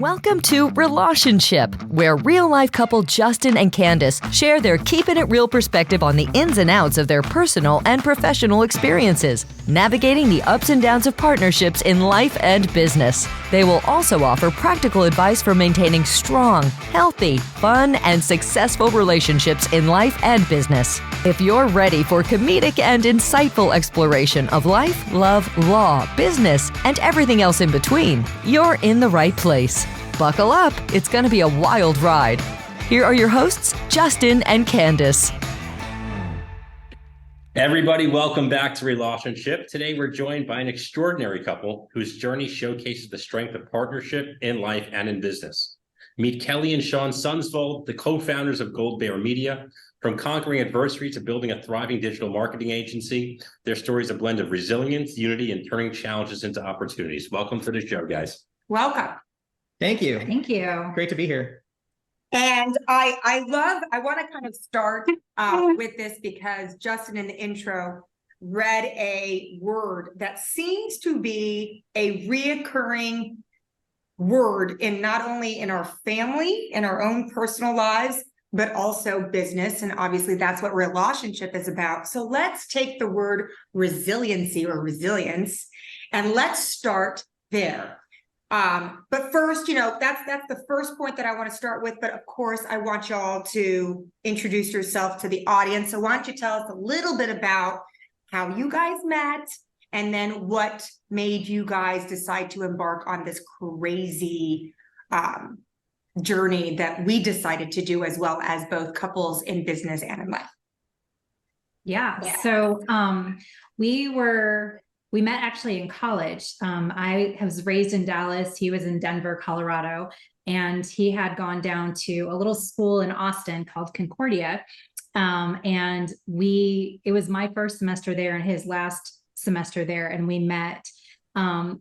Welcome to Relationship, where real-life couple Justin and Candise share their keeping it real perspective on the ins and outs of their personal and professional experiences, navigating the ups and downs of partnerships in life and business. They will also offer practical advice for maintaining strong, healthy, fun, and successful relationships in life and business. If you're ready for comedic and insightful exploration of life, love, law, business, and everything else in between, you're in the right place. Buckle up, it's going to be a wild ride. Here are your hosts, Justin and Candise. Everybody, welcome back to Relationship. Today we're joined by an extraordinary couple whose journey showcases the strength of partnership in life and in business. Meet Kelly and Shawn Sunsvold, the co-founders of Gold Bear Media. From conquering adversity to building a thriving digital marketing agency, their story is a blend of resilience, unity, and turning challenges into opportunities. Welcome to the show, guys. Welcome. Thank you. Thank you. Great to be here. And I want to kind of start with this because Justin in the intro read a word that seems to be a reoccurring word in not only in our family, in our own personal lives, but also business. And obviously that's what relationship is about. So let's take the word resiliency or resilience and let's start there. But first, that's the first point that I want to start with. But of course, I want y'all to introduce yourself to the audience. So why don't you tell us a little bit about how you guys met and then what made you guys decide to embark on this crazy journey that we decided to do as well as both couples in business and in life. Yeah. So we met actually in college. I was raised in Dallas. He was in Denver, Colorado, and he had gone down to a little school in Austin called Concordia. And it was my first semester there and his last semester there. And we met.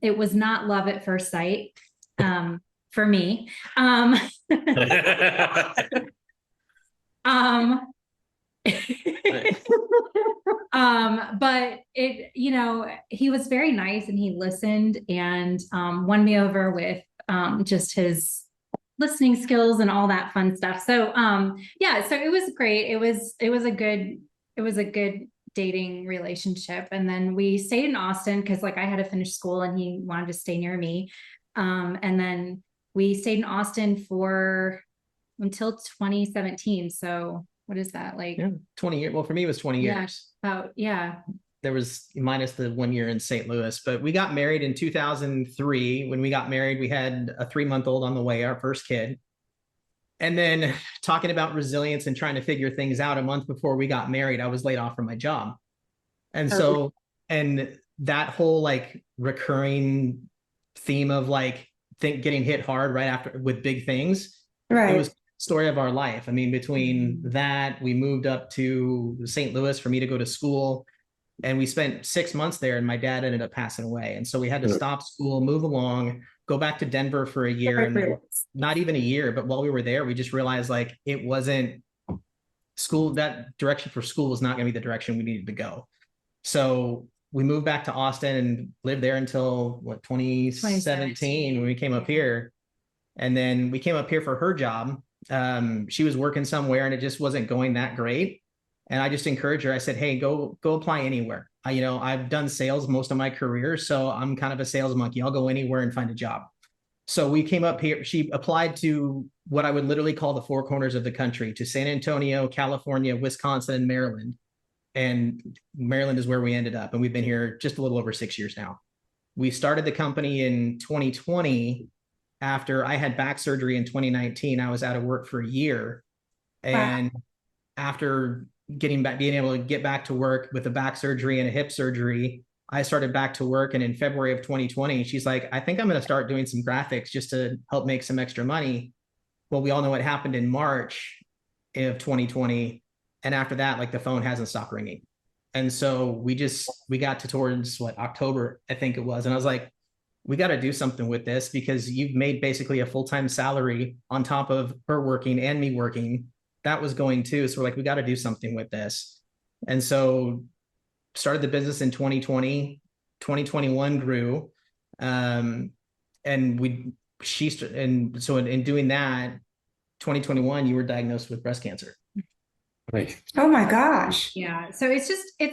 It was not love at first sight. For me. But he was very nice and he listened and won me over with just his listening skills and all that fun stuff. So so it was great. It was a good dating relationship. And then we stayed in Austin because I had to finish school and he wanted to stay near me. And then we stayed in Austin until 2017. So what is that 20 years. Well, for me, it was 20 years. Yeah. There was minus the 1 year in St. Louis, but we got married in 2003. When we got married, we had a 3-month-old on the way, our first kid. And then talking about resilience and trying to figure things out, a month before we got married, I was laid off from my job. And so, and that whole recurring theme of getting hit hard right after with big things. Right. It was the story of our life. I mean, between that, we moved up to St. Louis for me to go to school. And we spent 6 months there and my dad ended up passing away. And so we had to stop school, move along, go back to Denver for a year. And not even a year, but while we were there, we just realized it wasn't school. That direction for school was not going to be the direction we needed to go. So we moved back to Austin and lived there until 2017 when we came up here. And then we came up here for her job. She was working somewhere and it just wasn't going that great. And I just encouraged her. I said, hey, go apply anywhere. I've done sales most of my career, so I'm kind of a sales monkey. I'll go anywhere and find a job. So we came up here. She applied to what I would literally call the four corners of the country, to San Antonio, California, Wisconsin, and Maryland. And Maryland is where we ended up. And we've been here just a little over 6 years now. We started the company in 2020. After I had back surgery in 2019, I was out of work for a year. And after being able to get back to work with a back surgery and a hip surgery, I started back to work. And in February of 2020, she's like, I think I'm going to start doing some graphics just to help make some extra money. Well, we all know what happened in March of 2020. And after that, the phone hasn't stopped ringing. And so we got to towards October, I think it was. And I was like, we got to do something with this because you've made basically a full-time salary on top of her working and me working. That was going too. So we're like, we got to do something with this. And so started the business in 2020, 2021 grew. And and so in doing that, 2021, you were diagnosed with breast cancer. Right. Oh my gosh. Yeah. So it's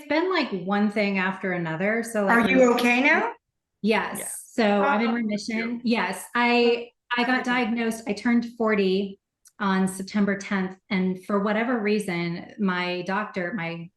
been like one thing after another. So like, Are you okay now? yes. Yeah. So I'm in Oh, remission. Yes. I got diagnosed. I turned 40 on September 10th. And for whatever reason, my doctor, my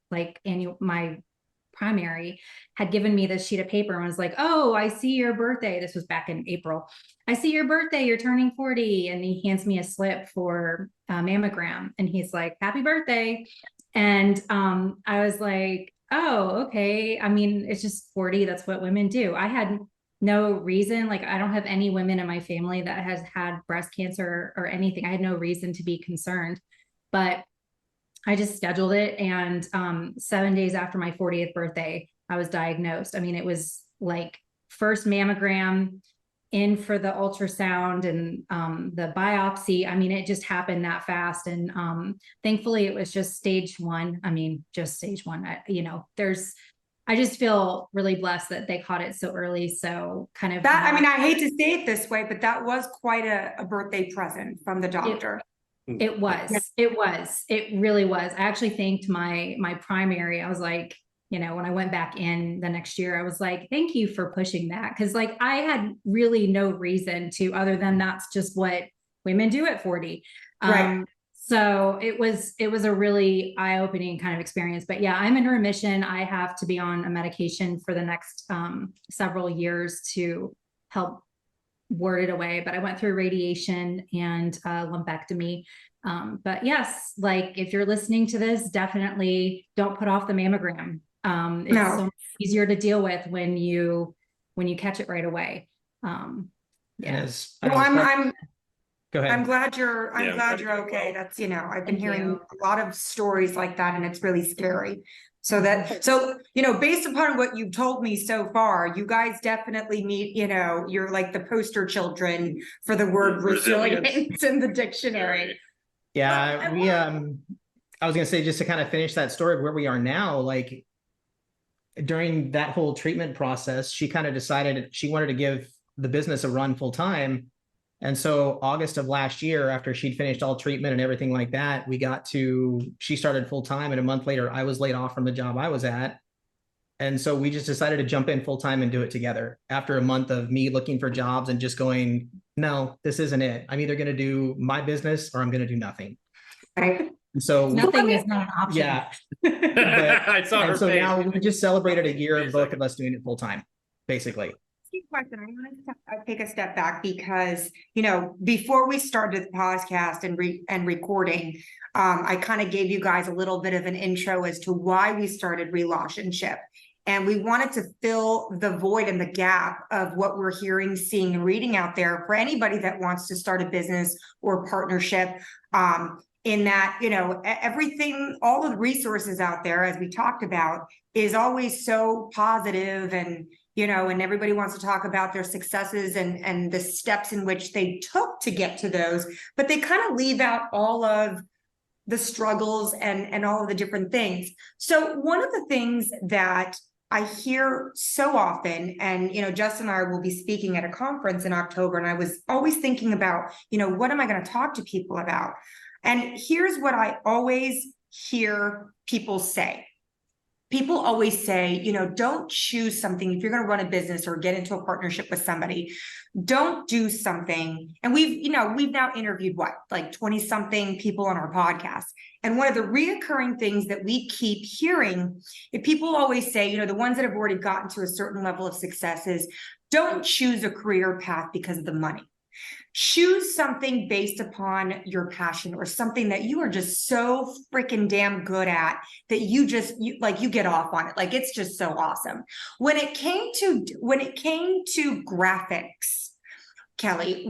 primary had given me this sheet of paper and was like, oh, I see your birthday. This was back in April. I see your birthday. You're turning 40. And he hands me a slip for a mammogram. And he's like, happy birthday. And I was like, oh, okay. I mean, it's just 40. That's what women do. I had no reason. Like, I don't have any women in my family that has had breast cancer or anything. I had no reason to be concerned. But I just scheduled it. And 7 days after my 40th birthday, I was diagnosed. I mean, it was like first mammogram, in for the ultrasound and the biopsy. I mean, it just happened that fast. And thankfully it was just stage one. I mean, just stage one. I just feel really blessed that they caught it so early. So kind of that, I mean, I hate to say it this way, but that was quite a birthday present from the doctor. It really was. I actually thanked my primary. I was like, when I went back in the next year, I was like, thank you for pushing that. Cause like I had really no reason to, other than that's just what women do at 40. Right. So it was a really eye-opening kind of experience, but yeah, I'm in remission. I have to be on a medication for the next several years to help ward it away. But I went through radiation and lumpectomy. But yes, like if you're listening to this, definitely don't put off the mammogram. It's so much easier to deal with when you catch it right away. Yeah. Go ahead. I'm glad you're okay. That's, I've been hearing a lot of stories like that, and it's really scary. So based upon what you've told me so far, you guys definitely meet, you're like the poster children for the word resilience in the dictionary. Yeah, I was going to say, just to kind of finish that story of where we are now, like during that whole treatment process, she kind of decided she wanted to give the business a run full time. And so August of last year, after she'd finished all treatment and everything like that, she started full time. And a month later, I was laid off from the job I was at. And so we just decided to jump in full time and do it together. After a month of me looking for jobs and just going, no, this isn't it. I'm either going to do my business or I'm going to do nothing. Right. So nothing is not an option. Yeah. So now we just celebrated a year of both of us doing it full time, basically. Question. I want to take a step back because, before we started the podcast and recording, I kind of gave you guys a little bit of an intro as to why we started Relationship. And we wanted to fill the void and the gap of what we're hearing, seeing, and reading out there for anybody that wants to start a business or partnership. In that, everything, all of the resources out there, as we talked about, is always so positive and everybody wants to talk about their successes and the steps in which they took to get to those, but they kind of leave out all of the struggles and all of the different things. So one of the things that I hear so often, and, Justin and I will be speaking at a conference in October, and I was always thinking about, what am I going to talk to people about? And here's what I always hear people say. People always say, don't choose something. If you're going to run a business or get into a partnership with somebody, don't do something. And we've now interviewed like 20 something people on our podcast. And one of the reoccurring things that we keep hearing, if people always say, the ones that have already gotten to a certain level of success is, don't choose a career path because of the money. Choose something based upon your passion or something that you are just so freaking damn good at that you get off on it. Like, it's just so awesome. When it came to graphics, Kelly,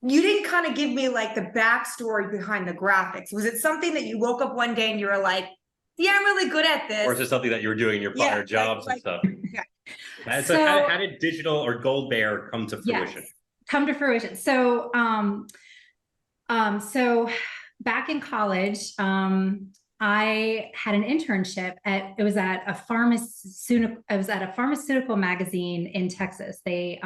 you didn't kind of give me like the backstory behind the graphics. Was it something that you woke up one day and you were like, yeah, I'm really good at this? Or is it something that you were doing in your prior jobs and stuff? Yeah. So how did digital or Gold Bear come to fruition? Yes, come to fruition. So, so back in college, I had an internship at a pharmaceutical magazine in Texas. They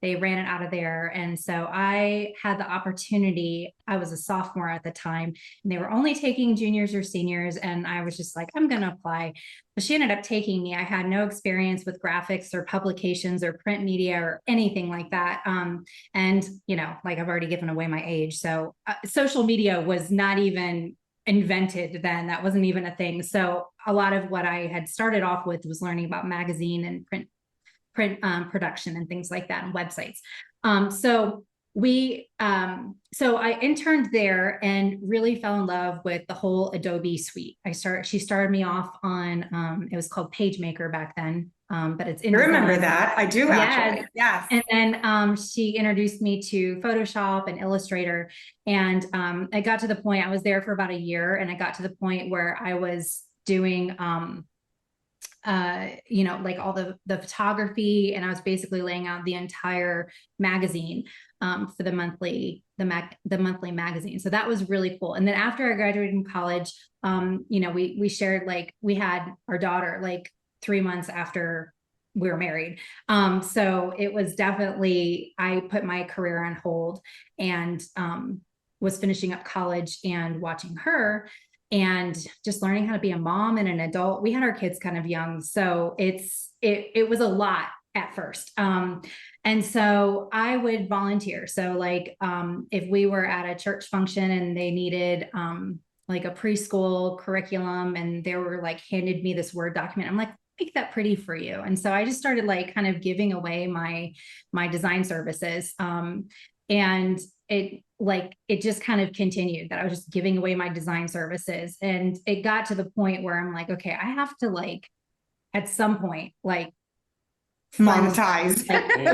they ran it out of there. And so I had the opportunity. I was a sophomore at the time, and they were only taking juniors or seniors. And I was just like, I'm going to apply. But she ended up taking me. I had no experience with graphics or publications or print media or anything like that. And, like I've already given away my age. So social media was not even invented then. That wasn't even a thing. So a lot of what I had started off with was learning about magazine and print production and things like that, and websites. So I interned there and really fell in love with the whole Adobe suite. She started me off on, it was called PageMaker back then. But it's I remember that. I do actually. Yes. And then she introduced me to Photoshop and Illustrator. And I got to the point, I was there for about a year, and I got to the point where I was doing like all the photography, and I was basically laying out the entire magazine for the monthly magazine. So that was really cool. And then after I graduated from college, we shared, like, we had our daughter like 3 months after we were married. So it was definitely, I put my career on hold and was finishing up college and watching her and just learning how to be a mom and an adult. We had our kids kind of young, so it was a lot at first. And so I would volunteer. So like, if we were at a church function and they needed like a preschool curriculum, and they were like, handed me this Word document, I'm like, make that pretty for you. And so I just started like kind of giving away my design services. And it just kind of continued that I was just giving away my design services. And it got to the point where I'm like, okay, I have to, like, at some point, like, monetize.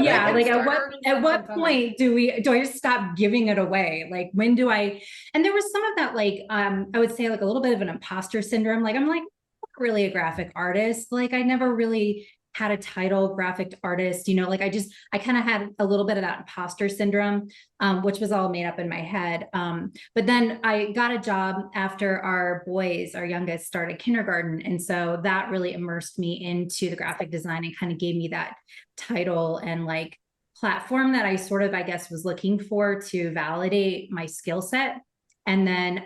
Yeah. Like at what point do I just stop giving it away? Like, when do I, and there was some of that, like, I would say like a little bit of an imposter syndrome. Like, I'm like, not really a graphic artist. Like, I never really had a title graphic artist, like I kind of had a little bit of that imposter syndrome, which was all made up in my head. But then I got a job after our youngest started kindergarten. And so that really immersed me into the graphic design and kind of gave me that title and like platform that I sort of, I guess, was looking for to validate my skill set. And then,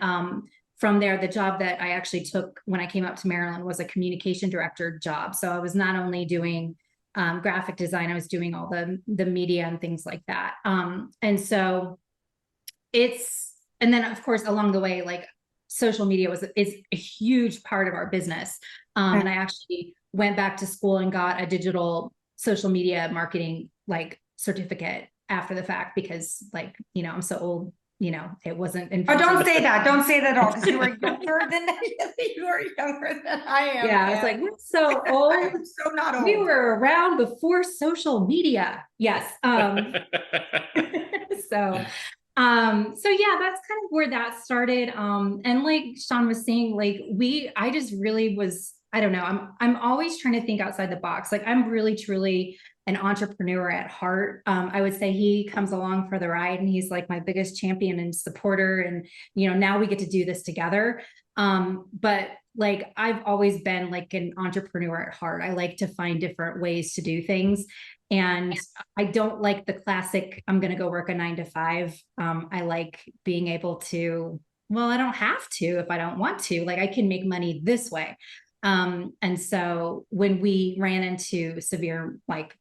from there, the job that I actually took when I came up to Maryland was a communication director job. So I was not only doing graphic design, I was doing all the media and things like that. And so and then of course, along the way, like, social media is a huge part of our business. And I actually went back to school and got a digital social media marketing like certificate after the fact, because like, I'm so old. It wasn't. Oh, don't say that. Don't say that at all, because you were younger than I am. Yeah, it's like, we're so old. I'm so not old. We were around before social media. Yes. So yeah, that's kind of where that started. And like Shawn was saying, like, I just really was, I don't know. I'm always trying to think outside the box. Like, I'm really, truly an entrepreneur at heart. I would say he comes along for the ride, and he's like my biggest champion and supporter. And, now we get to do this together. But like, I've always been like an entrepreneur at heart. I like to find different ways to do things. And I don't like the classic, I'm going to go work a 9 to 5. I like being able to, well, I don't have to if I don't want to, like, I can make money this way. And so when we ran into severe, like,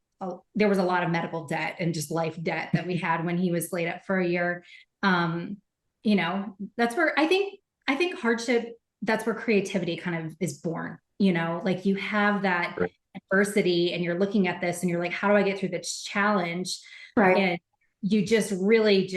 there was a lot of medical debt and just life debt that we had when he was laid up for a year. That's where I think hardship, that's where creativity kind of is born, like, you have that adversity and you're looking at this and you're like, how do I get through this challenge? Right. And you just really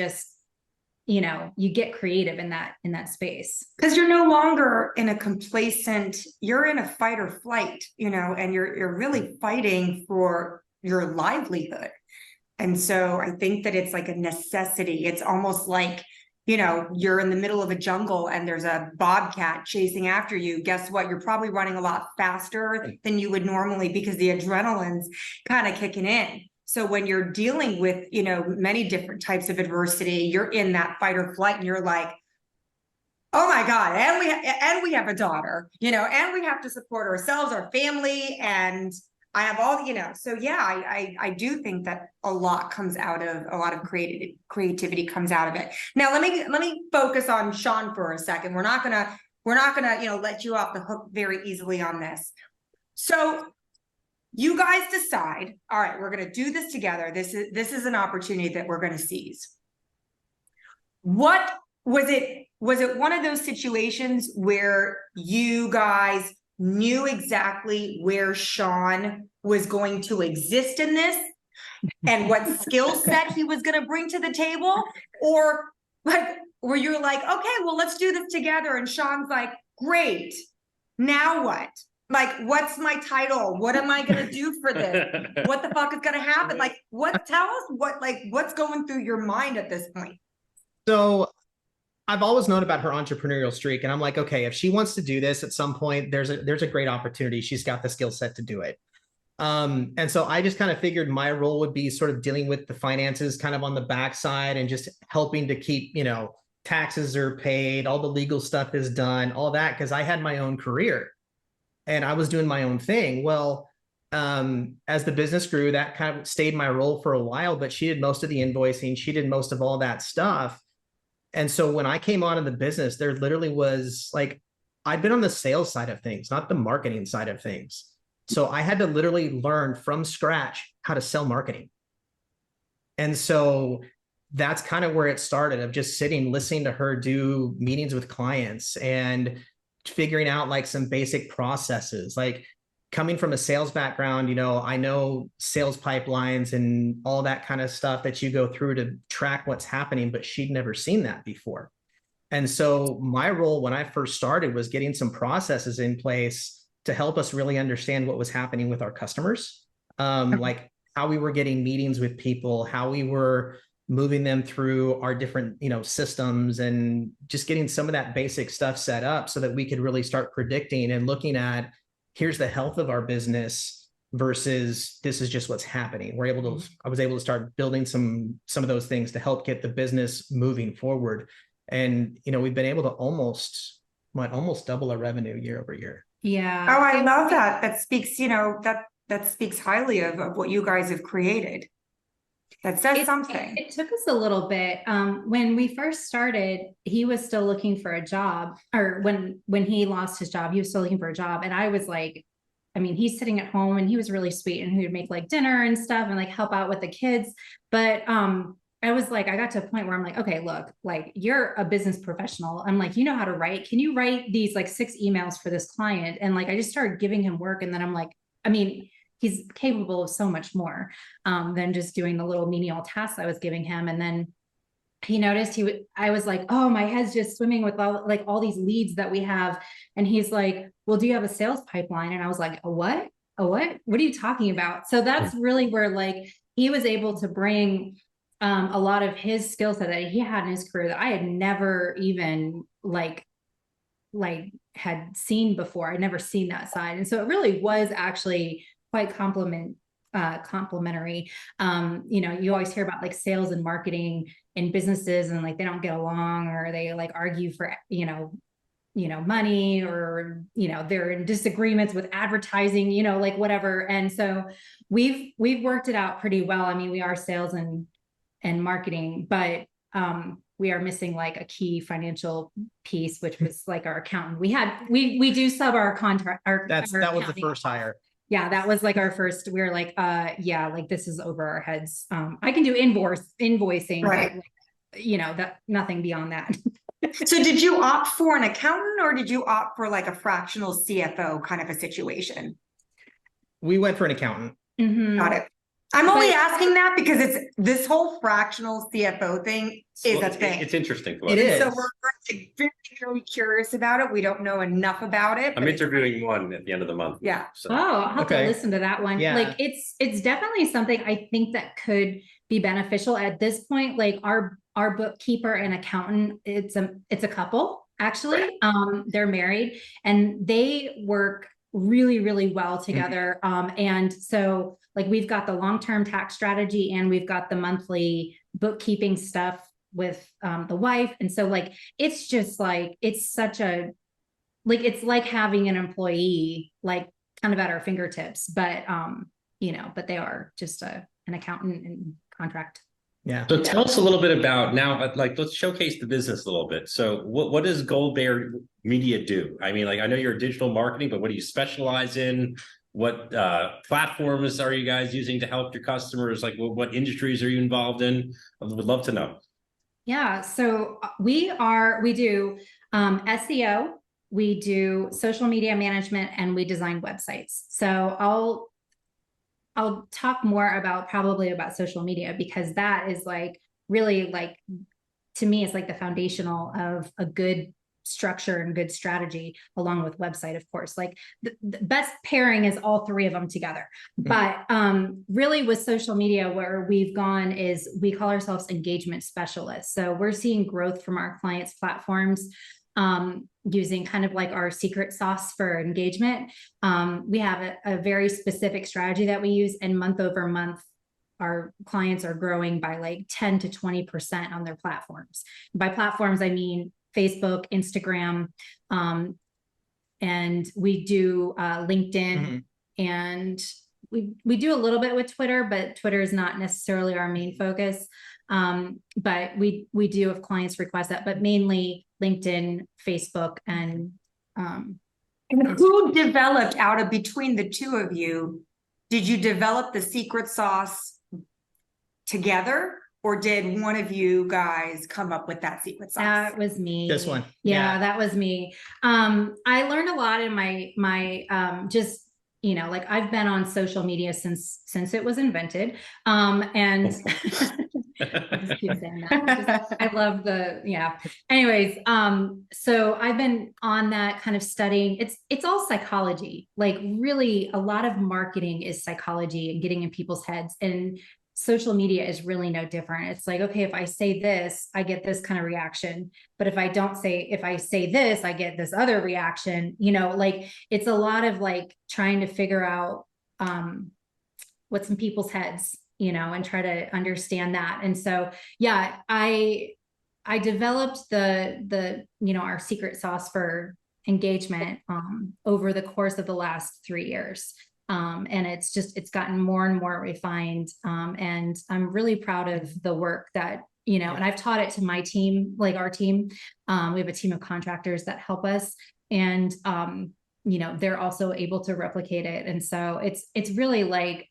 you get creative in that space. Because you're no longer in a complacent, you're in a fight or flight, and you're really fighting for your livelihood. And so I think that it's like a necessity. It's almost like, you're in the middle of a jungle and there's a bobcat chasing after you. Guess what? You're probably running a lot faster than you would normally, because the adrenaline's kind of kicking in. So when you're dealing with, many different types of adversity, you're in that fight or flight, and you're like, oh my God, and we have a daughter, and we have to support ourselves, our family, and I have all, so yeah, I do think that a lot of creativity comes out of it. Now let me focus on Shawn for a second. We're not gonna, let you off the hook very easily on this. So you guys decide, all right, we're gonna do this together. This is an opportunity that we're gonna seize. What was it? Was it one of those situations where you guys knew exactly where Shawn was going to exist in this and what skill set he was going to bring to the table? Or like, were you like, okay, well, let's do this together. And Shawn's like, great. Now what? Like, what's my title? What am I going to do for this? What the fuck is going to happen? Like, tell us what's going through your mind at this point? So I've always known about her entrepreneurial streak, and I'm like, okay, if she wants to do this at some point, there's a great opportunity. She's got the skill set to do it. And so I just kind of figured my role would be sort of dealing with the finances kind of on the backside and just helping to keep, taxes are paid, all the legal stuff is done, all that, because I had my own career and I was doing my own thing. Well, as the business grew, that kind of stayed my role for a while, but she did most of the invoicing. She did most of all that stuff. And so when I came on in the business, there literally was like, I'd been on the sales side of things, not the marketing side of things. So I had to literally learn from scratch how to sell marketing. And so that's kind of where it started, of just sitting, listening to her do meetings with clients and figuring out like some basic processes. Like coming from a sales background, I know sales pipelines and all that kind of stuff that you go through to track what's happening, but she'd never seen that before. And so my role when I first started was getting some processes in place to help us really understand what was happening with our customers, like how we were getting meetings with people, how we were moving them through our different, systems, and just getting some of that basic stuff set up so that we could really start predicting and looking at, here's the health of our business versus this is just what's happening. I was able to start building some of those things to help get the business moving forward. And, we've been able to almost double our revenue year over year. Yeah. Oh, I love that. That speaks, that speaks highly of what you guys have created. That says something. It took us a little bit. When we first started, he was still looking for a job, or when he lost his job, he was still looking for a job. And I was like, he's sitting at home and he was really sweet and he would make like dinner and stuff and like help out with the kids. But I was like, I got to a point where I'm like, okay, look, like you're a business professional. I'm like, you know how to write. Can you write these like 6 emails for this client? And like, I just started giving him work. And then I'm like, he's capable of so much more than just doing the little menial tasks I was giving him. And then he noticed I was like, oh, my head's just swimming with all these leads that we have. And he's like, well, do you have a sales pipeline? And I was like, a what? What are you talking about? So that's really where like he was able to bring a lot of his skill set that he had in his career that I had never even like had seen before. I'd never seen that side. And so it really was actually quite complementary. You always hear about like sales and marketing in businesses and like they don't get along, or they like argue for, money, or, they're in disagreements with advertising, like whatever. And so we've worked it out pretty well. We are sales and marketing, but we are missing like a key financial piece, which was like our accountant. We do sub our contract. That was the first hire. Yeah, that was like our first. We were like, like this is over our heads. I can do invoicing, right? But, that nothing beyond that. So did you opt for an accountant, or did you opt for like a fractional CFO kind of a situation? We went for an accountant. Mm-hmm. Got it. I'm only asking that because it's this whole fractional CFO thing is a thing. It's interesting. It is. So we're very, very curious about it. We don't know enough about it. I'm interviewing one at the end of the month. Yeah. So. Oh, I'll have to listen to that one. Yeah. Like it's definitely something I think that could be beneficial at this point. Like our bookkeeper and accountant, it's a couple actually. They're married and they work really, really well together. And so like we've got the long-term tax strategy and we've got the monthly bookkeeping stuff with the wife. And so like, it's just like, it's such a, like, it's like having an employee like kind of at our fingertips, but but they are just an accountant and contract. Yeah. So tell us a little bit about now, like, let's showcase the business a little bit. So what does Gold Bear Media do? I mean, like, I know you're digital marketing, but what do you specialize in? What platforms are you guys using to help your customers? Like, what industries are you involved in? I would love to know. Yeah, so we do SEO, we do social media management, and we design websites. So I'll talk more about social media, because that is like really, like, to me, it's like the foundational of a good structure and good strategy, along with website, of course. Like the best pairing is all three of them together. But really with social media, where we've gone is we call ourselves engagement specialists. So we're seeing growth from our clients' platforms, using kind of like our secret sauce for engagement. We have a very specific strategy that we use, and month over month, our clients are growing by like 10 to 20% on their platforms. By platforms, I mean Facebook, Instagram, and we do LinkedIn, and we do a little bit with Twitter, but Twitter is not necessarily our main focus. But we do, if clients request that, but mainly LinkedIn, Facebook, and who developed out of between the two of you? Did you develop the secret sauce together, or did one of you guys come up with that secret sauce? That was me. This one. Yeah, that was me. I learned a lot in my just, like, I've been on social media since it was invented. And I just keep saying that. I love anyways. So I've been on that, kind of studying. It's all psychology. Like, really, a lot of marketing is psychology and getting in people's heads, and social media is really no different. It's like, okay, if I say this, I get this kind of reaction. But if I say this, I get this other reaction, like, it's a lot of like trying to figure out what's in people's heads, and try to understand that. And so, yeah, I developed the our secret sauce for engagement over the course of the last 3 years. And it's gotten more and more refined. And I'm really proud of the work that, and I've taught it to my team, like our team. We have a team of contractors that help us, and, they're also able to replicate it. And so it's really like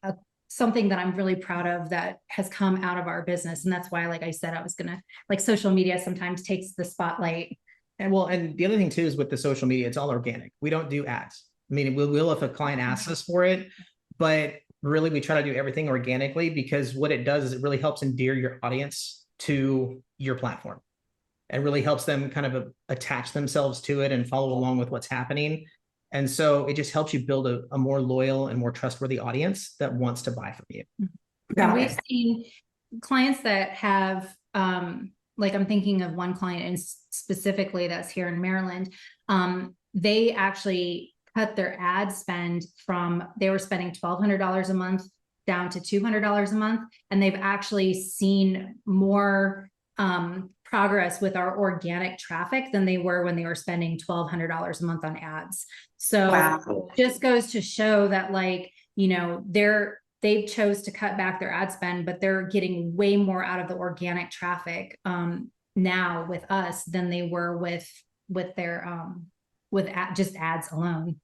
something that I'm really proud of that has come out of our business. And that's why, like I said, I was gonna, like, social media sometimes takes the spotlight. And the other thing too is with the social media, it's all organic. We don't do ads. I mean, we will if a client asks us for it, but really we try to do everything organically, because what it does is it really helps endear your audience to your platform, and really helps them kind of attach themselves to it and follow along with what's happening. And so it just helps you build a more loyal and more trustworthy audience that wants to buy from you. And we've seen clients that have, like, I'm thinking of one client, and specifically that's here in Maryland. They actually cut their ad spend from, they were spending $1,200 a month down to $200 a month. And they've actually seen more progress with our organic traffic than they were when they were spending $1,200 a month on ads. So it just goes to show that, like, they chose to cut back their ad spend, but they're getting way more out of the organic traffic now with us than they were with their just ads alone.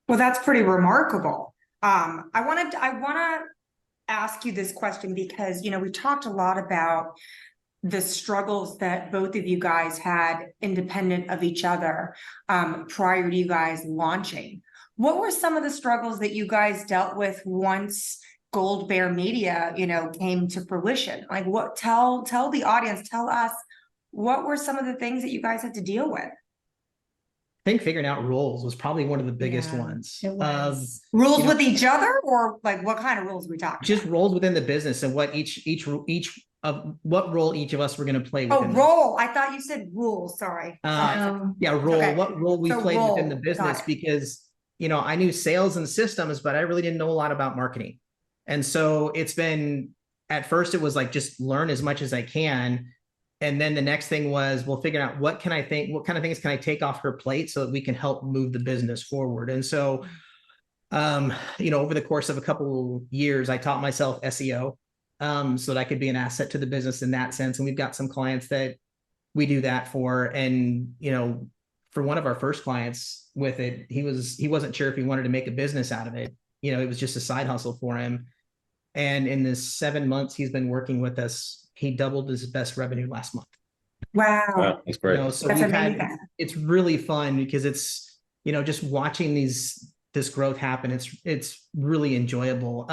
Well, that's pretty remarkable. I want to ask you this question because, we talked a lot about the struggles that both of you guys had independent of each other prior to you guys launching. What were some of the struggles that you guys dealt with once Gold Bear Media, came to fruition? Like, tell the audience, tell us, what were some of the things that you guys had to deal with? I think figuring out roles was probably one of the biggest ones. It was. Rules with each other, or like what kind of rules are we talking just about? Roles within the business, and what each of what role each of us were going to play within. Role. I thought you said rules. Sorry. Role. Okay. What role we played within the business, because I knew sales and systems, but I really didn't know a lot about marketing. And so it's been, at first it was like, just learn as much as I can. And then the next thing was, well, figuring out what kind of things can I take off her plate so that we can help move the business forward. And so Over the course of a couple years, I taught myself SEO, so that I could be an asset to the business in that sense. And we've got some clients that we do that for. And, for one of our first clients with it, he wasn't sure if he wanted to make a business out of it. It was just a side hustle for him. And in the 7 months he's been working with us, he doubled his best revenue last month. Wow. That's great. So That's amazing. it's really fun because it's, just watching this growth happen. It's really enjoyable.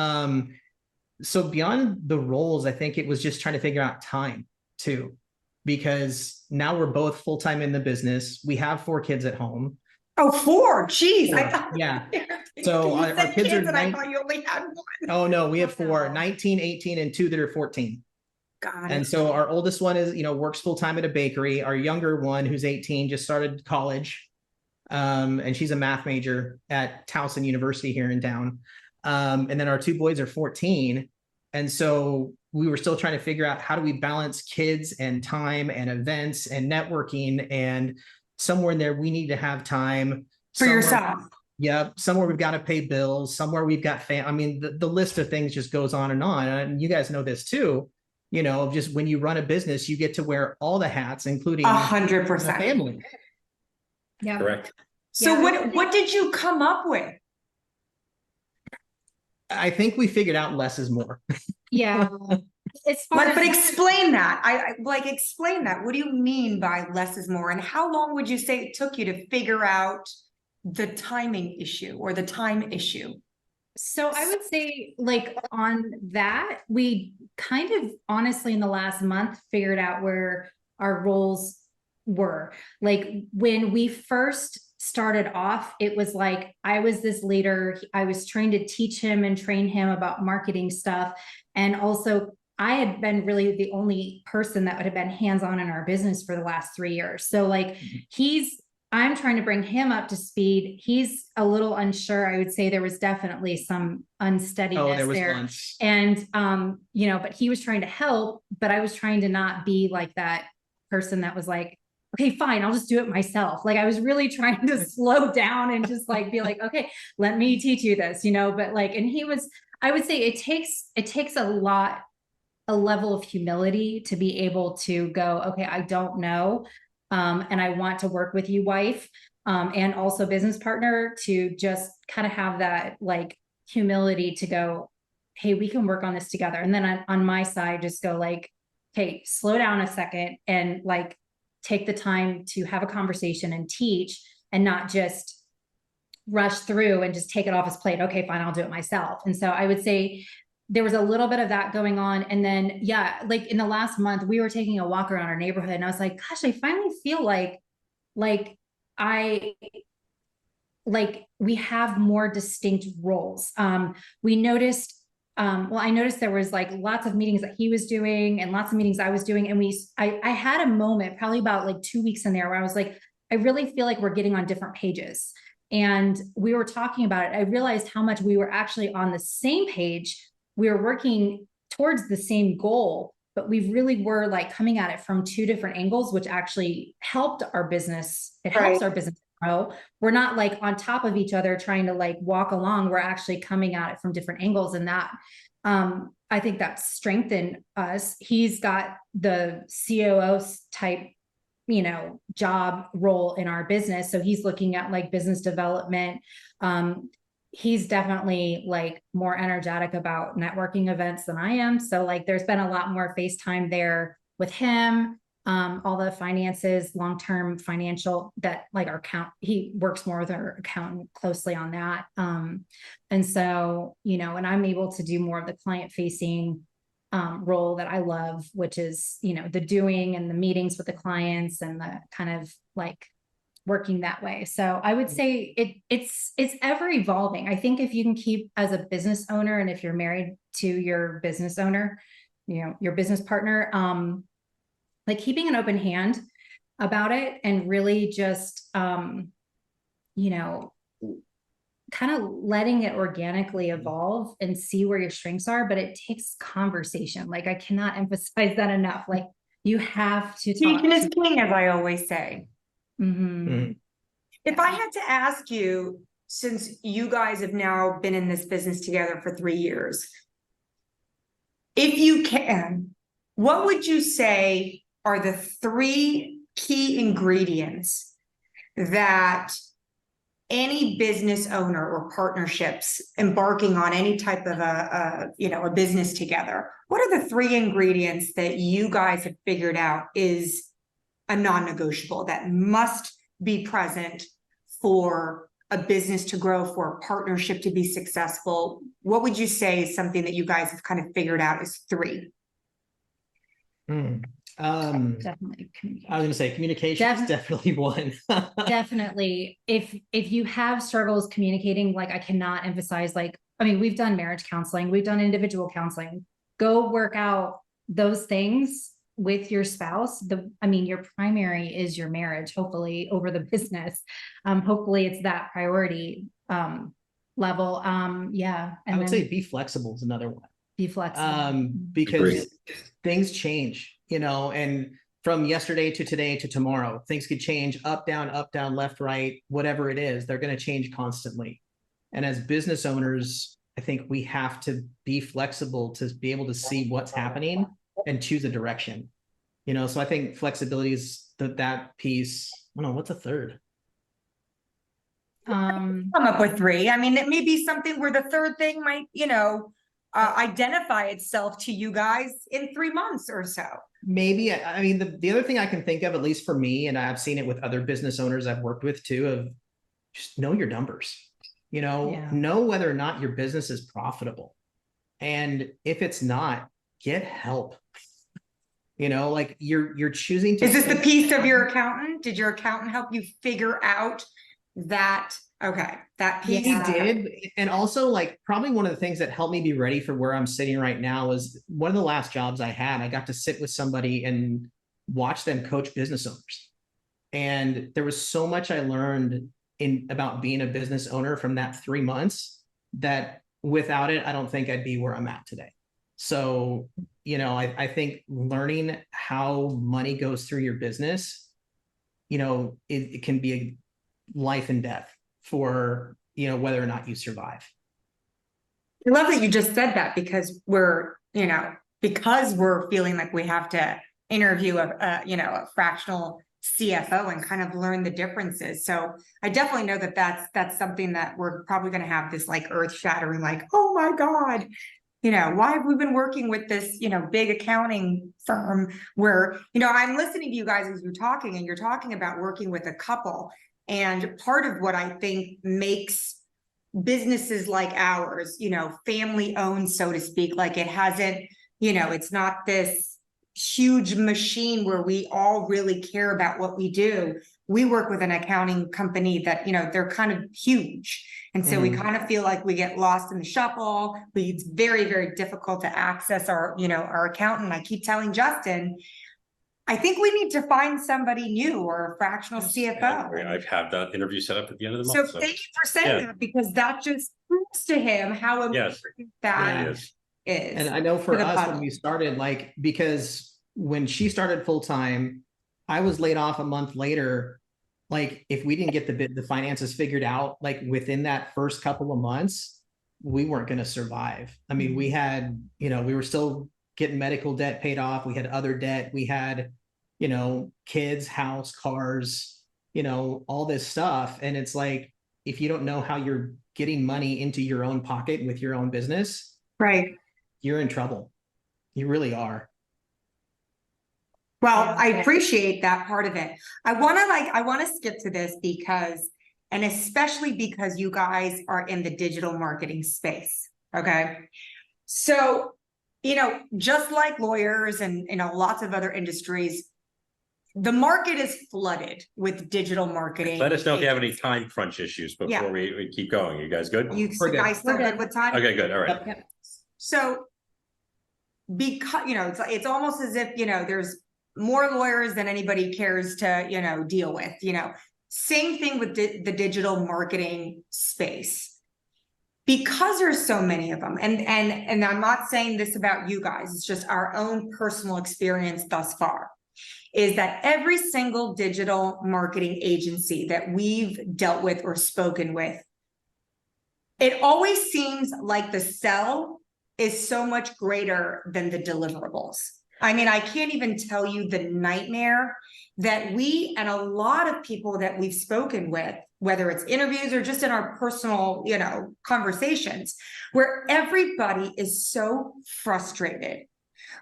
So beyond the roles, I think it was just trying to figure out time too, because now we're both full-time in the business. We have 4 kids at home. Oh, 4. Jeez. Yeah. So our kids are I thought you only had 1. Oh no, we have 4, Wow. 19, 18, and 2 that are 14. Got And it. so our oldest one is, works full-time at a bakery. Our younger one, who's 18, just started college. And she's a math major at Towson University here in town. And then our 2 boys are 14. And so we were still trying to figure out, how do we balance kids and time and events and networking, and somewhere in there, we need to have time For yourself. Yep. Somewhere we've got to pay bills. Somewhere we've got the list of things just goes on. And you guys know this too, just when you run a business, you get to wear all the hats, including 100%. family. Yeah. Correct. So Yeah. what did you come up with? I think we figured out less is more. Yeah. As far But as explain that. Explain that. What do you mean by less is more? And how long would you say it took you to figure out the timing issue or the time issue? So I would say, like, on that, we kind of honestly in the last month figured out where our roles were. Like, when we first started off, it was like I was this leader. I was trying to teach him and train him about marketing stuff. And also, I had been really the only person that would have been hands-on in our business for the last 3 years. So like, I'm trying to bring him up to speed. He's a little unsure. I would say there was definitely some unsteadiness there. Lunch. And, but he was trying to help, but I was trying to not be like that person that was like, okay, fine, I'll just do it myself. Like, I was really trying to slow down and just like, be like, okay, let me teach you this, but like, and I would say it takes a level of humility to be able to go, okay, I don't know. And I want to work with you, wife, and also business partner, to just kind of have that like humility to go, hey, we can work on this together. And then on my side, just go like, hey, slow down a second and like take the time to have a conversation and teach, and not just rush through and just take it off his plate. Okay, fine, I'll do it myself. And so I would say there was a little bit of that going on. And then, yeah, like in the last month, we were taking a walk around our neighborhood, and I was like, gosh, I finally feel like we have more distinct roles. We noticed, I noticed there was like lots of meetings that he was doing and lots of meetings I was doing. And I had a moment probably about like 2 weeks in there where I was like, I really feel like we're getting on different pages. And we were talking about it. I realized how much we were actually on the same page. We were working towards the same goal, but we really were like coming at it from 2 different angles, which actually helped our business. It helps our business grow. We're not like on top of each other trying to like walk along. We're actually coming at it from different angles. And that, I think that strengthened us. He's got the COO type, job role in our business. So he's looking at like business development. He's definitely like more energetic about networking events than I am. So like, there's been a lot more FaceTime there with him. All the finances, long-term financial, that like our he works more with our accountant closely on that. And so, and I'm able to do more of the client facing role that I love, which is, the doing and the meetings with the clients and the kind of like working that way. So I would say it's ever evolving. I think if you can keep as a business owner, and if you're married to your business owner, your business partner, like keeping an open hand about it, and really just, kind of letting it organically evolve and see where your strengths are. But it takes conversation. Like, I cannot emphasize that enough. Like, you have to talk. Teaching is king, as I always say. Mm-hmm. If I had to ask you, since you guys have now been in this business together for 3 years, if you can, what would you say are the 3 key ingredients that any business owner or partnerships embarking on any type of a business together, what are the 3 ingredients that you guys have figured out is a non-negotiable that must be present for a business to grow, for a partnership to be successful? What would you say is something that you guys have kind of figured out is 3? Definitely communication. I was gonna say communication is definitely one. Definitely. If you have struggles communicating, like I cannot emphasize, like, I mean, we've done marriage counseling, we've done individual counseling. Go work out those things with your spouse. Your primary is your marriage, hopefully, over the business. Hopefully it's that priority level. Yeah. I would say be flexible is another one. Be flexible. Because things change, and from yesterday to today to tomorrow, things could change up, down, left, right, whatever it is, they're going to change constantly. And as business owners, I think we have to be flexible to be able to see what's happening and choose a direction, so I think flexibility is that piece. I don't know, what's a third? Come up with 3. I mean, it may be something where the third thing might, identify itself to you guys in 3 months or so. Maybe. I mean, the other thing I can think of, at least for me, and I've seen it with other business owners I've worked with too, of just know your numbers, know whether or not your business is profitable. And if it's not, get help. Like you're choosing to. Is this the piece of your accountant? Did your accountant help you figure out that? Okay, that piece. He did. And also, like, probably one of the things that helped me be ready for where I'm sitting right now was one of the last jobs I had. I got to sit with somebody and watch them coach business owners. And there was so much I learned about being a business owner from that 3 months that without it, I don't think I'd be where I'm at today. So, I think learning how money goes through your business, it can be a life and death for, whether or not you survive. I love that you just said that, because we're feeling like we have to interview a fractional CFO and kind of learn the differences. So I definitely know that that's something that we're probably going to have this like earth shattering, like, oh my God, why have we been working with this, big accounting firm where, I'm listening to you guys as you're talking, and you're talking about working with a couple. And part of what I think makes businesses like ours, family owned, so to speak, like it hasn't, it's not this huge machine where we all really care about what we do. We work with an accounting company that, they're kind of huge. And so we kind of feel like we get lost in the shuffle. It's very, very difficult to access our accountant. I keep telling Justin, I think we need to find somebody new or a fractional CFO. I've had that interview set up at the end of the month. So thank you for saying that, because that just proves to him how important that is. And I know for us, when we started, like, because when she started full-time, I was laid off a month later. Like, if we didn't get the finances figured out, like within that first couple of months, we weren't going to survive. I mean, we had, we were still getting medical debt paid off. We had other debt. We had, kids, house, cars, all this stuff. And it's like, if you don't know how you're getting money into your own pocket with your own business, right, you're in trouble. You really are. Well, I appreciate that part of it. I want to skip to this because, and especially because you guys are in the digital marketing space. Okay. So, just like lawyers and, lots of other industries, the market is flooded with digital marketing. Let us know if you have any time crunch issues before we keep going. You guys good? We're good. Guys still good with time? Okay, good. All right. Yep. So, because, it's almost as if, there's more lawyers than anybody cares to, deal with, same thing with the digital marketing space. Because there's so many of them, and I'm not saying this about you guys, it's just our own personal experience thus far, is that every single digital marketing agency that we've dealt with or spoken with it always seems like the sell is so much greater than the deliverables. I mean, I can't even tell you the nightmare that we and a lot of people that we've spoken with, whether it's interviews or just in our personal, conversations, where everybody is so frustrated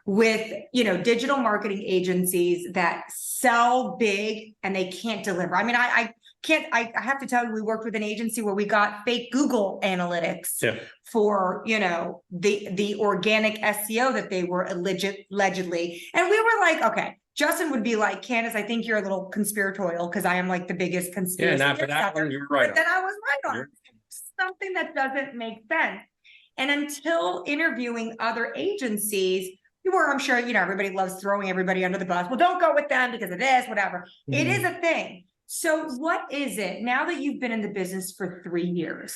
with, digital marketing agencies that sell big and they can't deliver. I mean, I have to tell you, we worked with an agency where we got fake Google analytics for, the organic SEO that they were allegedly. And we were like, okay, Justin would be like, Candice, I think you're a little conspiratorial because I am like the biggest conspiracy. Yeah, not for that one, you're right. But then I was right on something that doesn't make sense. And until interviewing other agencies, I'm sure, everybody loves throwing everybody under the bus. Well, don't go with them because of this, whatever. Mm-hmm. It is a thing. So what is it now that you've been in the business for 3 years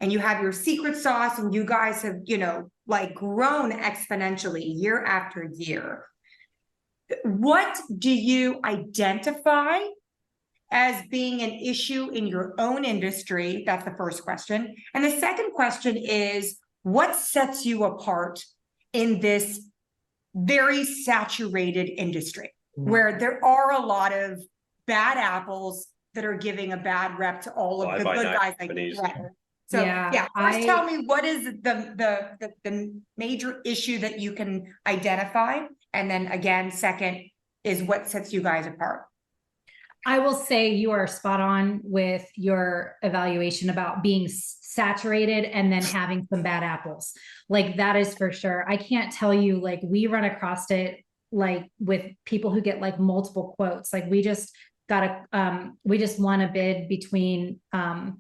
and you have your secret sauce and you guys have, grown exponentially year after year? What do you identify as being an issue in your own industry? That's the first question. And the second question is, what sets you apart in this very saturated industry where there are a lot of bad apples that are giving a bad rep to all of the good guys like Red. So first tell me, what is the major issue that you can identify? And then again, second is what sets you guys apart. I will say you are spot on with your evaluation about being saturated and then having some bad apples. Like that is for sure. I can't tell you, like we run across it like with people who get like multiple quotes. Like we just won a bid between, the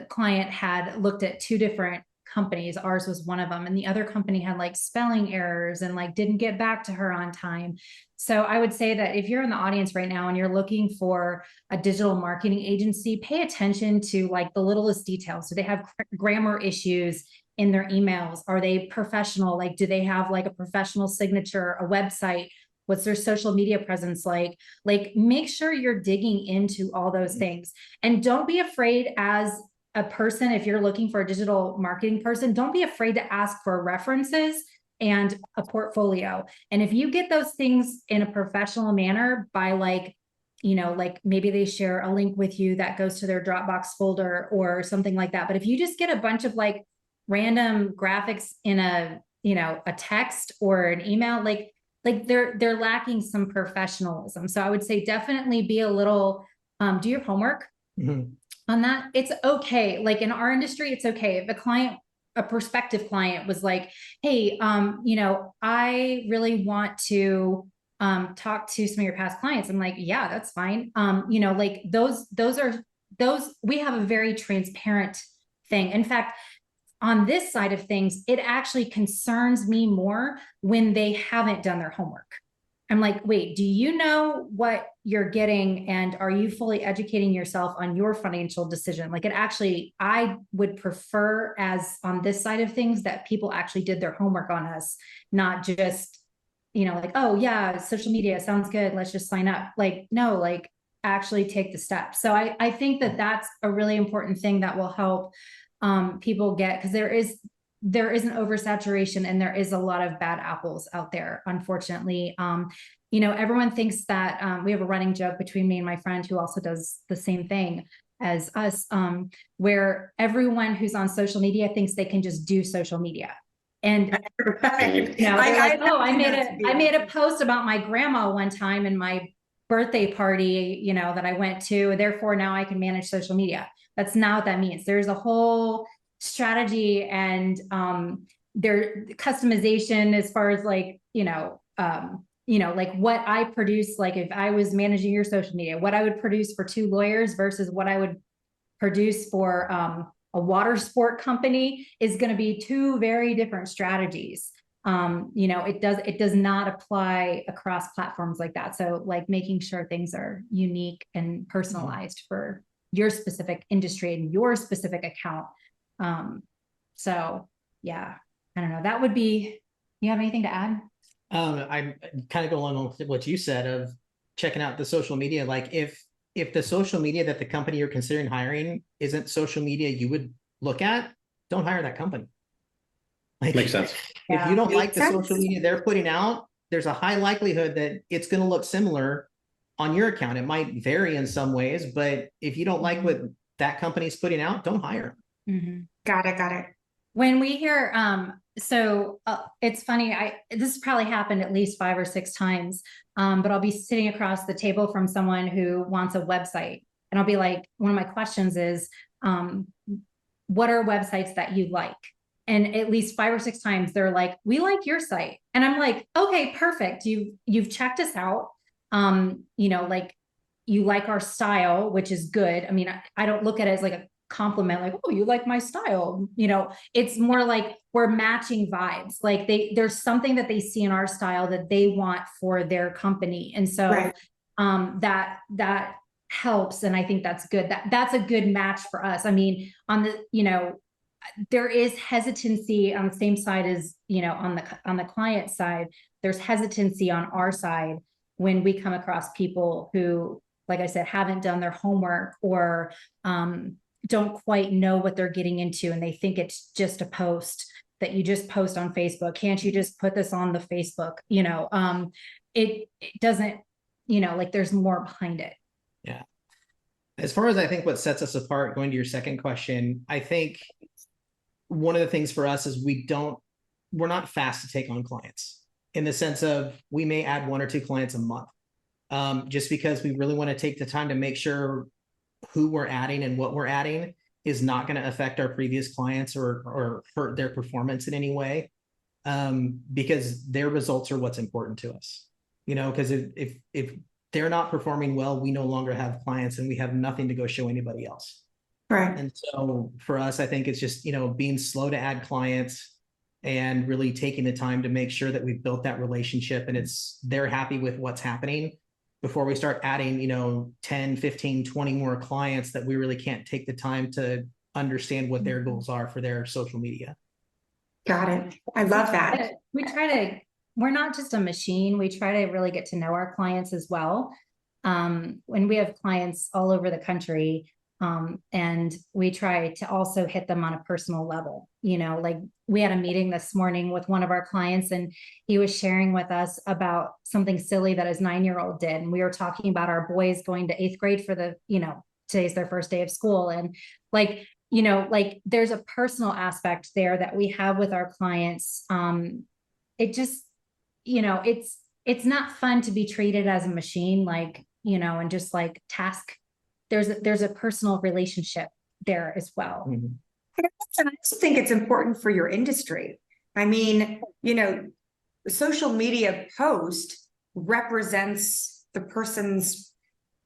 client had looked at 2 different companies. Ours was one of them. And the other company had like spelling errors and like didn't get back to her on time. So I would say that if you're in the audience right now and you're looking for a digital marketing agency, pay attention to like the littlest details. Do they have grammar issues in their emails? Are they professional? Like, do they have like a professional signature, a website? What's their social media presence like? Like, make sure you're digging into all those things. And don't be afraid as a person, if you're looking for a digital marketing person, don't be afraid to ask for references and a portfolio. And if you get those things in a professional manner by like, like maybe they share a link with you that goes to their Dropbox folder or something like that. But if you just get a bunch of like random graphics in a text or an email, like they're lacking some professionalism. So I would say definitely be a little, do your homework. Mm-hmm. On that. It's okay. Like in our industry, it's okay. If a prospective client was like, hey, I really want to talk to some of your past clients. I'm like, yeah, that's fine. Like those, we have a very transparent thing. In fact, on this side of things, it actually concerns me more when they haven't done their homework. I'm like, wait, do you know what you're getting? And are you fully educating yourself on your financial decision? Like I would prefer as on this side of things that people actually did their homework on us, not just, like, oh yeah, social media sounds good. Let's just sign up. Like, no, like actually take the steps. So I think that that's a really important thing that will help people get, because there is an oversaturation and there is a lot of bad apples out there, unfortunately. Everyone thinks that we have a running joke between me and my friend who also does the same thing as us, where everyone who's on social media thinks they can just do social media. And I made a post about my grandma one time and my birthday party, that I went to, therefore now I can manage social media. That's not what that means. There's a whole strategy and their customization as far as like, like what I produce, like if I was managing your social media, what I would produce for 2 lawyers versus what I would produce for a water sport company is going to be 2 very different strategies. It does not apply across platforms like that. So like making sure things are unique and personalized for your specific industry and your specific account. So yeah, I don't know. That would be, you have anything to add? I kind of go along with what you said of checking out the social media. Like if if the social media that the company you're considering hiring isn't social media you would look at, don't hire that company. Like, Makes sense. if you don't like the Makes social sense. media they're putting out, there's a high likelihood that it's going to look similar on your account. It might vary in some ways, but if you don't like what that company's putting out, don't hire them. Got it. When we hear, it's funny, this has probably happened at least 5 or 6 times, but I'll be sitting across the table from someone who wants a website. And I'll be like, one of my questions is, what are websites that you like? And at least 5 or 6 times they're like, we like your site. And I'm like, okay, perfect. You've checked us out. Like you like our style, which is good. I mean, I don't look at it as like a compliment, like, oh, you like my style. It's more like we're matching vibes. Like there's something that they see in our style that they want for their company. And so, Right. that helps. And I think that's good. That's a good match for us. I mean, on the, there is hesitancy on the same side as, on the client side, there's hesitancy on our side when we come across people who, like I said, haven't done their homework or, don't quite know what they're getting into. And they think it's just a post that you just post on Facebook. Can't you just put this on the Facebook? It doesn't, like there's more behind it. Yeah. As far as I think what sets us apart, going to your second question, I think one of the things for us is we're not fast to take on clients in the sense of we may add 1 or 2 clients a month, just because we really want to take the time to make sure who we're adding and what we're adding is not going to affect our previous clients or hurt their performance in any way, because their results are what's important to us. Because if they're not performing well, we no longer have clients and we have nothing to go show anybody else. Right. And so for us, I think it's just, being slow to add clients and really taking the time to make sure that we've built that relationship and they're happy with what's happening before we start adding, 10, 15, 20 more clients that we really can't take the time to understand what their goals are for their social media. Got it. I love that. We're not just a machine. We try to really get to know our clients as well. When we have clients all over the country, and we try to also hit them on a personal level, like we had a meeting this morning with one of our clients and he was sharing with us about something silly that his 9-year-old did. And we were talking about our boys going to 8th grade for today's their first day of school. And like there's a personal aspect there that we have with our clients. It just, it's not fun to be treated as a machine, and just like task. There's a personal relationship there as well. And I also think it's important for your industry. I mean, social media post represents the person's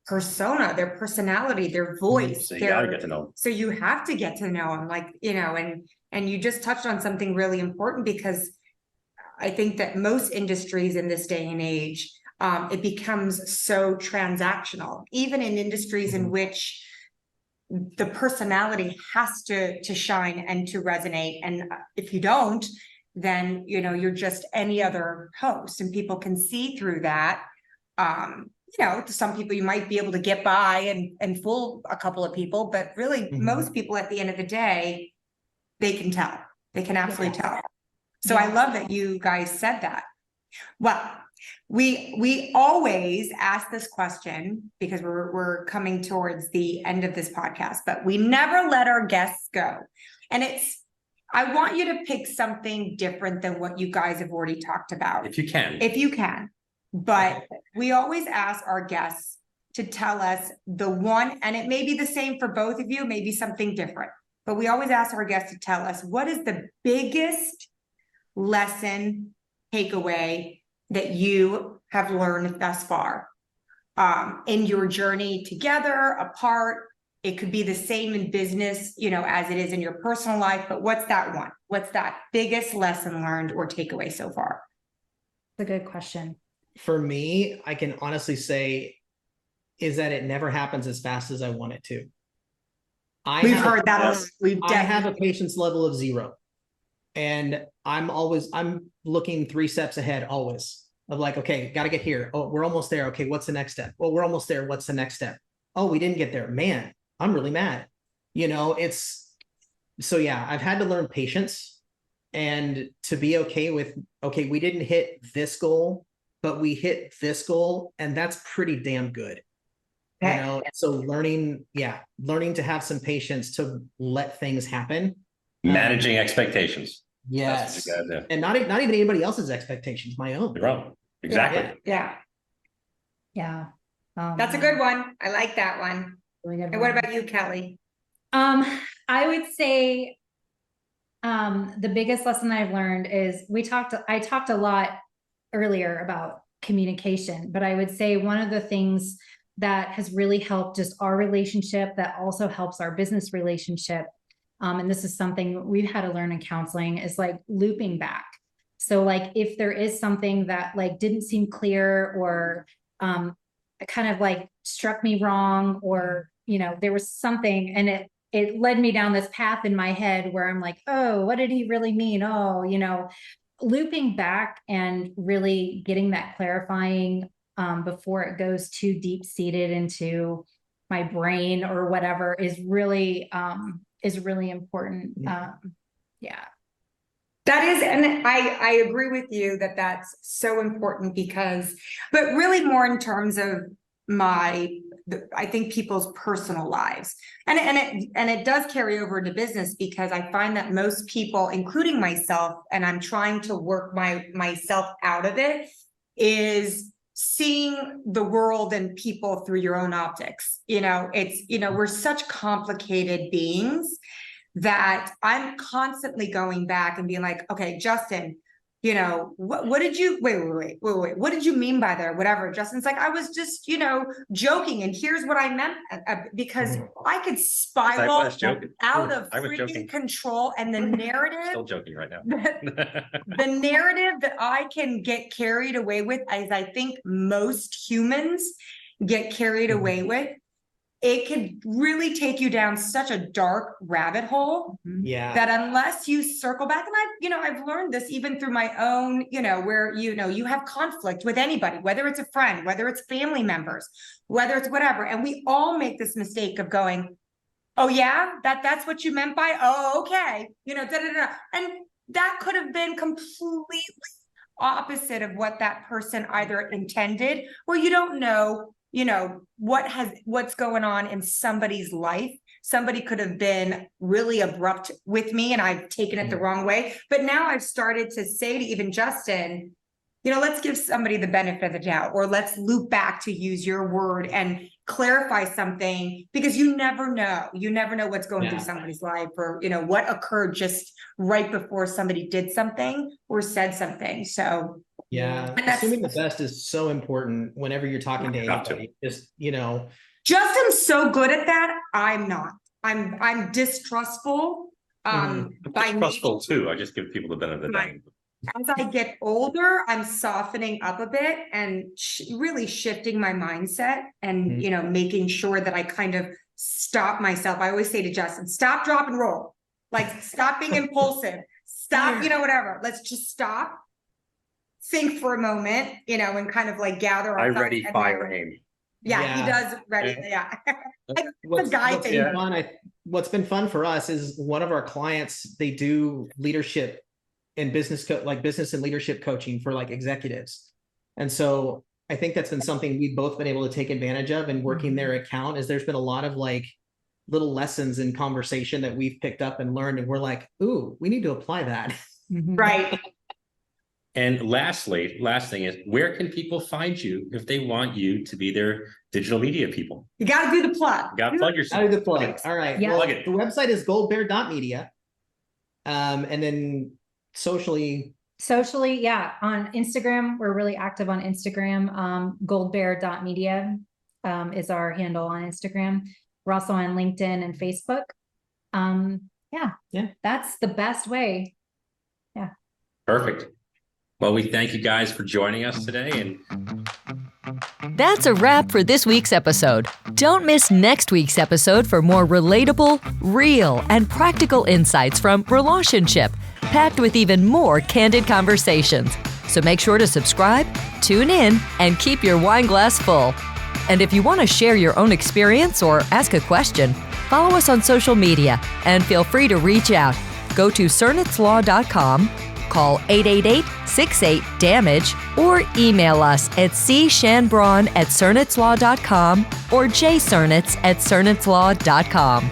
persona, their personality, their voice. So you gotta get to know them. So you have to get to know them, and you just touched on something really important, because I think that most industries in this day and age, it becomes so transactional, even in industries in which the personality has to shine and to resonate. And if you don't, then, you're just any other host, and people can see through that. To some people, you might be able to get by and fool a couple of people, but really most people at the end of the day, they can tell. They can absolutely tell. So I love that you guys said that. Well, we always ask this question because we're coming towards the end of this podcast, but we never let our guests go. And I want you to pick something different than what you guys have already talked about. If you can. But we always ask our guests to tell us the one, and it may be the same for both of you, maybe something different, but we always ask our guests to tell us what is the biggest lesson takeaway that you have learned thus far in your journey together, apart. It could be the same in business, as it is in your personal life, but what's that one? What's that biggest lesson learned or takeaway so far? It's a good question. For me, I can honestly say is that it never happens as fast as I want it to. We've heard that. I have a patience level of 0. And I'm looking 3 steps ahead always of like, okay, got to get here. Oh, we're almost there. Okay, what's the next step? Well, we're almost there. What's the next step? oh, we didn't get there. Man, I'm really mad. So yeah, I've had to learn patience and to be okay with, okay, we didn't hit this goal, but we hit this goal, and that's pretty damn good. So learning to have some patience to let things happen. Managing expectations. Yes. That's what you gotta do. And not even anybody else's expectations, my own. You're wrong. Exactly. Yeah. That's a good one. I like that one. Really good And what about you, Kelly? I would say the biggest lesson I've learned is I talked a lot earlier about communication, but I would say one of the things that has really helped just our relationship that also helps our business relationship, and this is something we've had to learn in counseling, is like looping back. So like if there is something that like didn't seem clear or kind of like struck me wrong, or there was something and it led me down this path in my head where I'm like, oh, what did he really mean? Oh, looping back and really getting that clarifying before it goes too deep seated into my brain or whatever is really important. That is, and I agree with you that that's so important but really more in terms of I think people's personal lives, and it does carry over into business, because I find that most people, including myself, and I'm trying to work myself out of it, is seeing the world and people through your own optics. We're such complicated beings that I'm constantly going back and being like, okay, Justin, what did you, wait, what did you mean by that? Whatever. Justin's like, I was just, joking. And here's what I meant, because I could spiral out of freaking control, and the narrative, still joking right now. the narrative that I can get carried away with, as I think most humans get carried away with, it could really take you down such a dark rabbit hole. Yeah. That unless you circle back, and I've learned this even through my own, where, you have conflict with anybody, whether it's a friend, whether it's family members, whether it's whatever. And we all make this mistake of going, oh yeah, that's what you meant by, oh, okay. And that could have been completely opposite of what that person either intended, or you don't know what's going on in somebody's life. Somebody could have been really abrupt with me and I've taken it the wrong way. But now I've started to say to even Justin, let's give somebody the benefit of the doubt, or let's loop back, to use your word, and clarify something, because you never know what's going through somebody's life, or, what occurred just right before somebody did something or said something. So yeah, assuming the best is so important whenever you're talking to anybody. Justin's so good at that. I'm not. I'm distrustful. I'm distrustful too. I just give people the benefit of the doubt. As I get older, I'm softening up a bit and really shifting my mindset, and making sure that I kind of stop myself. I always say to Justin, stop, drop, and roll. Like, stop being impulsive. Stop, whatever. Let's just stop. Think for a moment, and kind of like gather. I ready, fire, aim. Yeah, he does ready. Yeah. What's been fun for us is one of our clients, they do leadership and business and leadership coaching for like executives. And so I think that's been something we've both been able to take advantage of in working their account, is there's been a lot of like little lessons in conversation that we've picked up and learned. And we're like, ooh, we need to apply that. Right. And last thing is, where can people find you if they want you to be their digital media people? You got to do the plug. You got to plug yourself. Do the plug. All right. Yeah. Well, Plug it. the website is goldbear.media. And then socially, yeah. On Instagram, we're really active on Instagram. Goldbear.media is our handle on Instagram. We're also on LinkedIn and Facebook. That's the best way. Yeah. Perfect. Well, we thank you guys for joining us today. And That's a wrap for this week's episode. Don't miss next week's episode for more relatable, real, and practical insights from relationship, packed with even more candid conversations. So make sure to subscribe, tune in, and keep your wine glass full. And if you want to share your own experience or ask a question, follow us on social media and feel free to reach out. Go to CernitzLaw.com, call 888-68-DAMAGE, or email us at cshanbron@CernitzLaw.com or jcernitz@CernitzLaw.com.